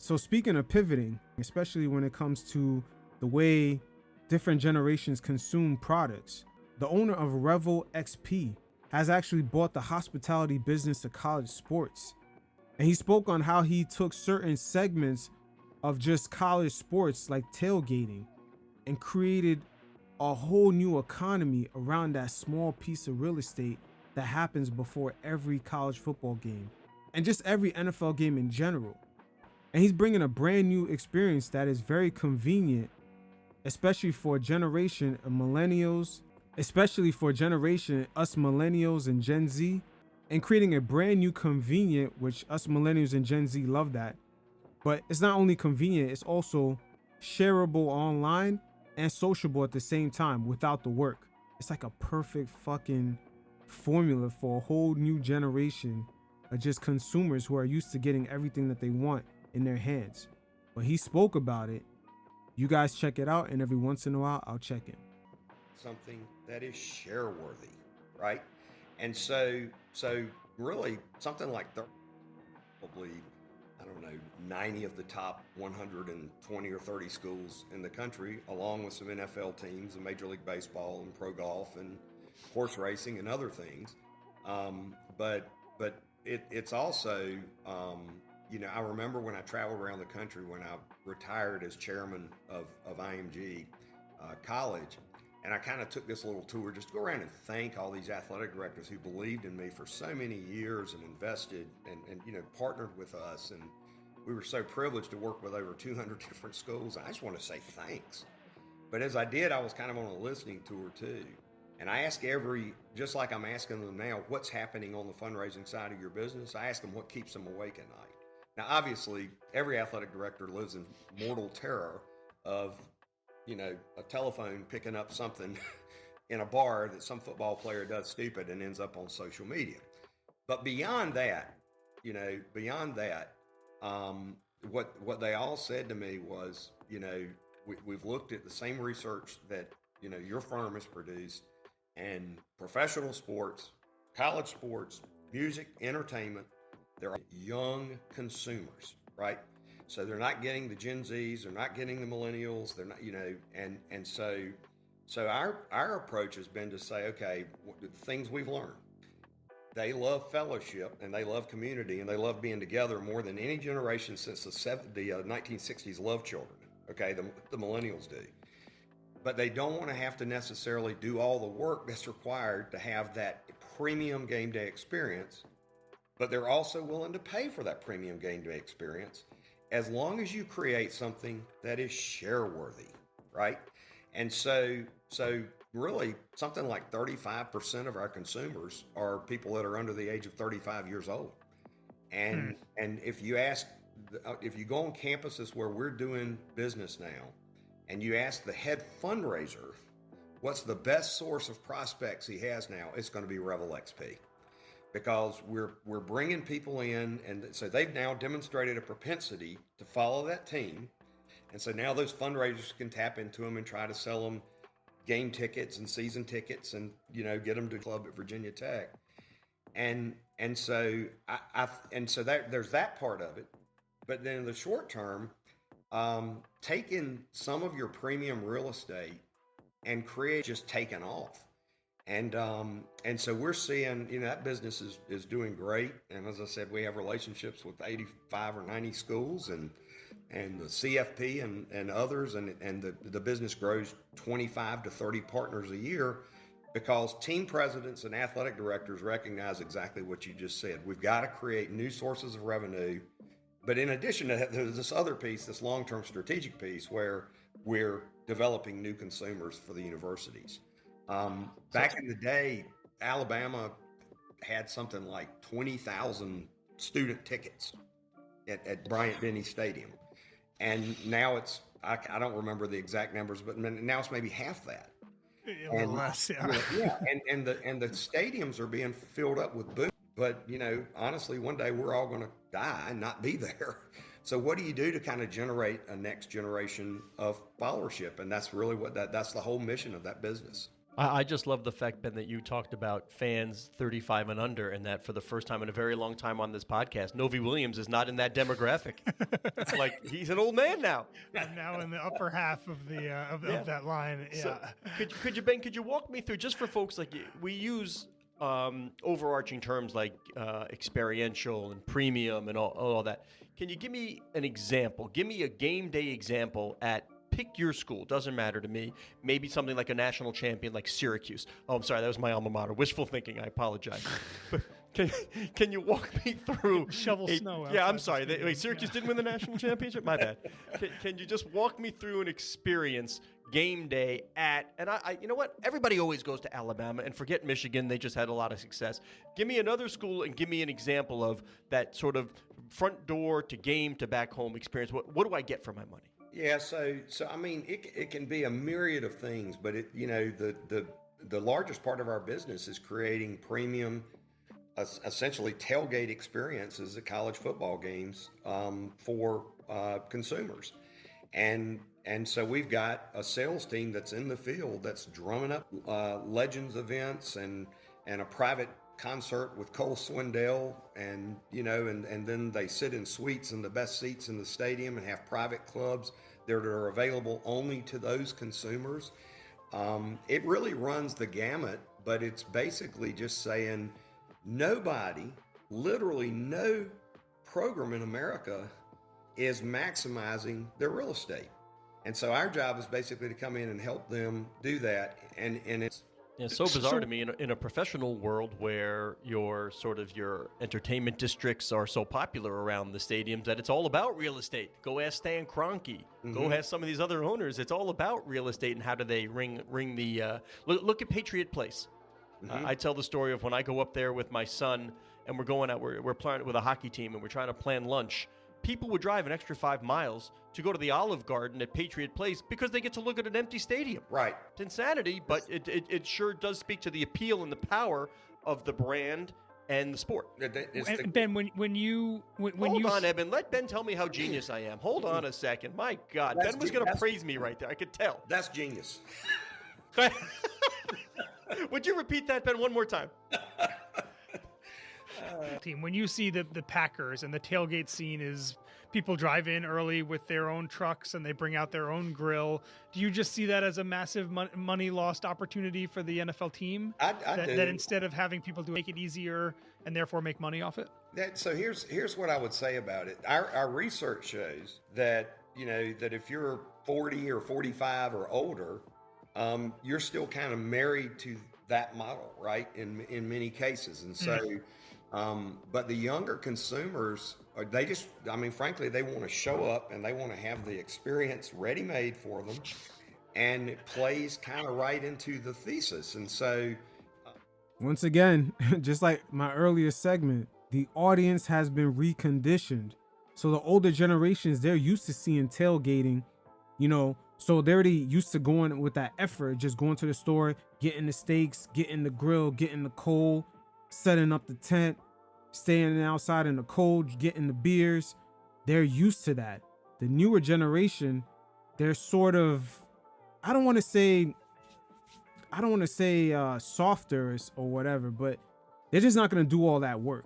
So speaking of pivoting, especially when it comes to the way different generations consume products, the owner of Revel XP has actually bought the hospitality business to college sports. And he spoke on how he took certain segments of just college sports like tailgating and created a whole new economy around that small piece of real estate that happens before every college football game and just every NFL game in general. And he's bringing a brand new experience that is very convenient, especially for a generation of millennials, especially for a generation us millennials and Gen Z, and creating a brand new convenient, which us millennials and Gen Z love that. But it's not only convenient, it's also shareable online and sociable at the same time without the work. It's like a perfect fucking formula for a whole new generation of just consumers who are used to getting everything that they want in their hands. But he spoke about it. You guys check it out, and every once in a while I'll check in. Something that is share worthy, right? And so really something like probably, I don't know, 90 of the top 120 or 30 schools in the country, along with some NFL teams and Major League Baseball and pro golf and horse racing and other things. But it's also, I remember when I traveled around the country when I retired as chairman of IMG college, and I kind of took this little tour just to go around and thank all these athletic directors who believed in me for so many years and invested and partnered with us. And we were so privileged to work with over 200 different schools. I just want to say thanks. But as I did, I was kind of on a listening tour too. And I ask just like I'm asking them now, what's happening on the fundraising side of your business? I ask them what keeps them awake at night. Now, obviously, every athletic director lives in mortal terror of, a telephone picking up something in a bar that some football player does stupid and ends up on social media. But beyond that, what they all said to me was, we've looked at the same research that, your firm has produced, and professional sports, college sports, music, entertainment, they're young consumers, right? So they're not getting the Gen Zs, they're not getting the millennials, they're not, and so our approach has been to say, okay, the things we've learned. They love fellowship and they love community and they love being together more than any generation since the 1960s love children. Okay, the millennials do. But they don't want to have to necessarily do all the work that's required to have that premium game day experience, but they're also willing to pay for that premium game day experience as long as you create something that is share worthy, right? And so really something like 35% of our consumers are people that are under the age of 35 years old. And if you go on campuses where we're doing business now, and you ask the head fundraiser, what's the best source of prospects he has now, it's going to be Revel XP. Because we're bringing people in, and so they've now demonstrated a propensity to follow that team. And so now those fundraisers can tap into them and try to sell them game tickets and season tickets and, get them to a club at Virginia Tech. And so there's that part of it. But then in the short term, taking some of your premium real estate and just taking off. And so we're seeing, that business is doing great. And as I said, we have relationships with 85 or 90 schools and the CFP and others. And the business grows 25 to 30 partners a year because team presidents and athletic directors recognize exactly what you just said. We've got to create new sources of revenue. But in addition to that, there's this other piece, this long-term strategic piece where we're developing new consumers for the universities. Back in the day, Alabama had something like 20,000 student tickets at Bryant-Denny Stadium. And now I don't remember the exact numbers, but now it's maybe half that. A little less, yeah. Yeah, and the stadiums are being filled up with booze. But, honestly, one day we're all going to die and not be there. So what do you do to kind of generate a next generation of followership? And that's really that's the whole mission of that business. I just love the fact, Ben, that you talked about fans 35 and under, and that for the first time in a very long time on this podcast, Novi Williams is not in that demographic. Like, he's an old man now. I'm now in the upper half of the of that line. Yeah. So, could you, Ben, could you walk me through, just for folks like you, we use overarching terms like experiential and premium and all that. Can you give me an example? Give me a game day example at pick your school. Doesn't matter to me. Maybe something like a national champion like Syracuse. Oh, I'm sorry. That was my alma mater. Wishful thinking. I apologize. But can you walk me through? Shovel snow. Yeah, I'm sorry. Wait, Syracuse didn't win the national championship? My bad. Can you just walk me through an experience game day at, and I you know what? Everybody always goes to Alabama, and forget Michigan. They just had a lot of success. Give me another school and give me an example of that sort of front door to game to back home experience. What do I get for my money? Yeah, so I mean, it can be a myriad of things, but the largest part of our business is creating premium, essentially tailgate experiences at college football games for consumers, and so we've got a sales team that's in the field that's drumming up Legends events and a private concert with Cole Swindell, and then they sit in suites in the best seats in the stadium and have private clubs that are available only to those consumers. It really runs the gamut, but it's basically just saying literally no program in America is maximizing their real estate. And so our job is basically to come in and help them do that. And it's so bizarre to me in a professional world where your entertainment districts are so popular around the stadiums that it's all about real estate. Go ask Stan Kroenke. Mm-hmm. Go ask some of these other owners. It's all about real estate and how do they ring the look at Patriot Place. Mm-hmm. I tell the story of when I go up there with my son and we're going out. We're playing with a hockey team and we're trying to plan lunch. People would drive an extra 5 miles to go to the Olive Garden at Patriot Place because they get to look at an empty stadium. Right. It's insanity, but it sure does speak to the appeal and the power of the brand and the sport. Ben, when you hold on, Eben. Let Ben tell me how genius I am. Hold on a second. My God, Ben was going to praise me right there. I could tell. That's genius. Would you repeat that, Ben, one more time? Team, when you see the Packers and the tailgate scene is people drive in early with their own trucks and they bring out their own grill, do you just see that as a massive money lost opportunity for the NFL team? That instead of having people make it easier and therefore make money off it? So here's what I would say about it. Our research shows that that if you're 40 or 45 or older, you're still kind of married to that model, right? In many cases, and so. But the younger consumers, frankly, they want to show up and they want to have the experience ready-made for them, and it plays kind of right into the thesis. And so, once again, just like my earlier segment, the audience has been reconditioned. So the older generations, they're used to seeing tailgating, so they're already used to going with that effort, just going to the store, getting the steaks, getting the grill, getting the coal, setting up the tent, staying outside in the cold, getting the beers. They're used to that. The newer generation, they're sort of, I don't want to say softer or whatever, but they're just not going to do all that work.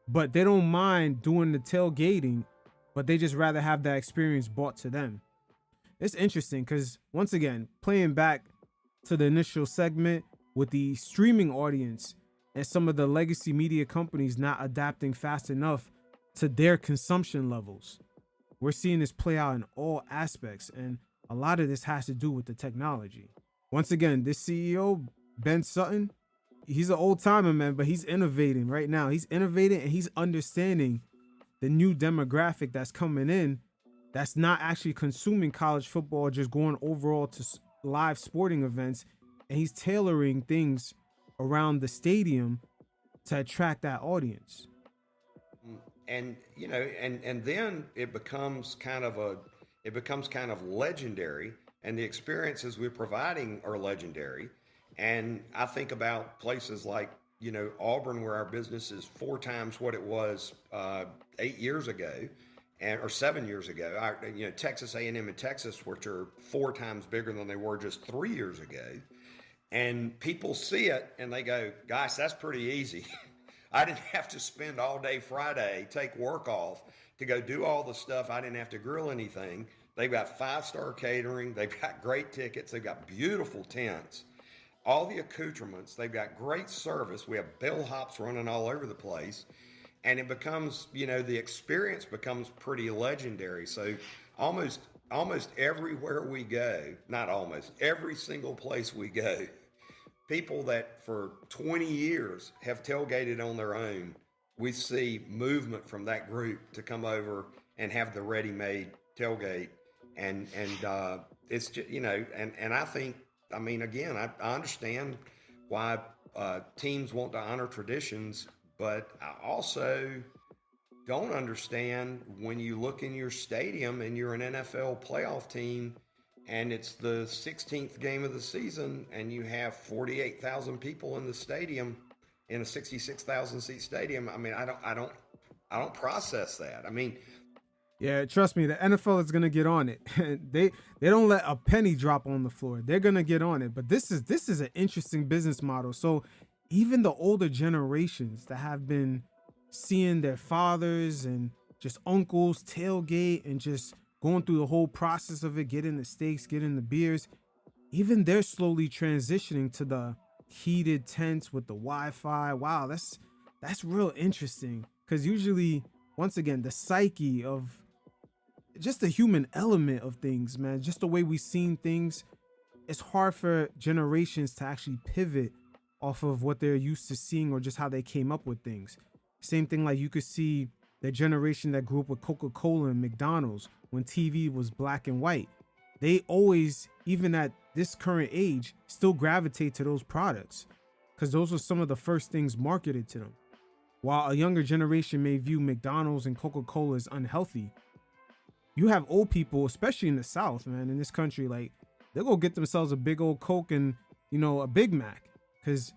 But they don't mind doing the tailgating, but they just rather have that experience brought to them. It's interesting because, once again, playing back to the initial segment with the streaming audience and some of the legacy media companies not adapting fast enough to their consumption levels. We're seeing this play out in all aspects, and a lot of this has to do with the technology. Once again, this CEO, Ben Sutton, he's an old timer, man, but he's innovating right now. He's innovating and he's understanding the new demographic that's coming in that's not actually consuming college football, just going overall to live sporting events, and he's tailoring things around the stadium to attract that audience. And and then it becomes kind of legendary, and the experiences we're providing are legendary. And I think about places like Auburn, where our business is 4 times what it was 8 years ago, or 7 years ago. Texas A&M in Texas, which are 4 times bigger than they were just 3 years ago. And people see it and they go, gosh, that's pretty easy. I didn't have to spend all day Friday, take work off to go do all the stuff. I didn't have to grill anything. They've got 5-star catering. They've got great tickets. They've got beautiful tents, all the accoutrements. They've got great service. We have bellhops running all over the place. And it becomes, the experience becomes pretty legendary. So almost everywhere we go, not almost, every single place we go, people that for 20 years have tailgated on their own, we see movement from that group to come over and have the ready-made tailgate. And it's just, and I think, again, I understand why teams want to honor traditions, but I also don't understand when you look in your stadium and you're an NFL playoff team and it's the 16th game of the season and you have 48,000 people in the stadium in a 66,000 seat stadium. I don't process that. Yeah, trust me, the NFL is gonna get on it. They don't let a penny drop on the floor. They're gonna get on it. But this is an interesting business model. So even the older generations that have been seeing their fathers and just uncles tailgate and just going through the whole process of it, getting the steaks, getting the beers, even they're slowly transitioning to the heated tents with the Wi-Fi. Wow, that's real interesting. Because usually, once again, the psyche of just the human element of things, man, just the way we've seen things, it's hard for generations to actually pivot off of what they're used to seeing or just how they came up with things. Same thing, like you could see the generation that grew up with Coca-Cola and McDonald's when TV was black and white. They always, even at this current age, still gravitate to those products because those were some of the first things marketed to them. While a younger generation may view McDonald's and Coca-Cola as unhealthy, you have old people, especially in the South, man, in this country, like they'll go get themselves a big old Coke and, a Big Mac because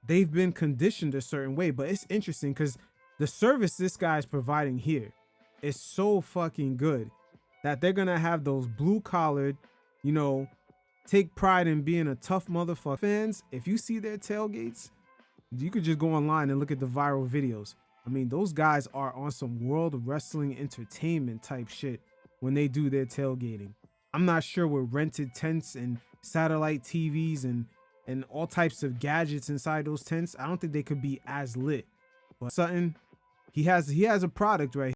they've been conditioned a certain way. But it's interesting because the service this guy is providing here is so fucking good that they're going to have those blue collared, take pride in being a tough motherfucker fans. If you see their tailgates, you could just go online and look at the viral videos. Those guys are on some World Wrestling Entertainment type shit when they do their tailgating. I'm not sure with rented tents and satellite TVs and all types of gadgets inside those tents, I don't think they could be as lit. But Sutton, he has a product right here.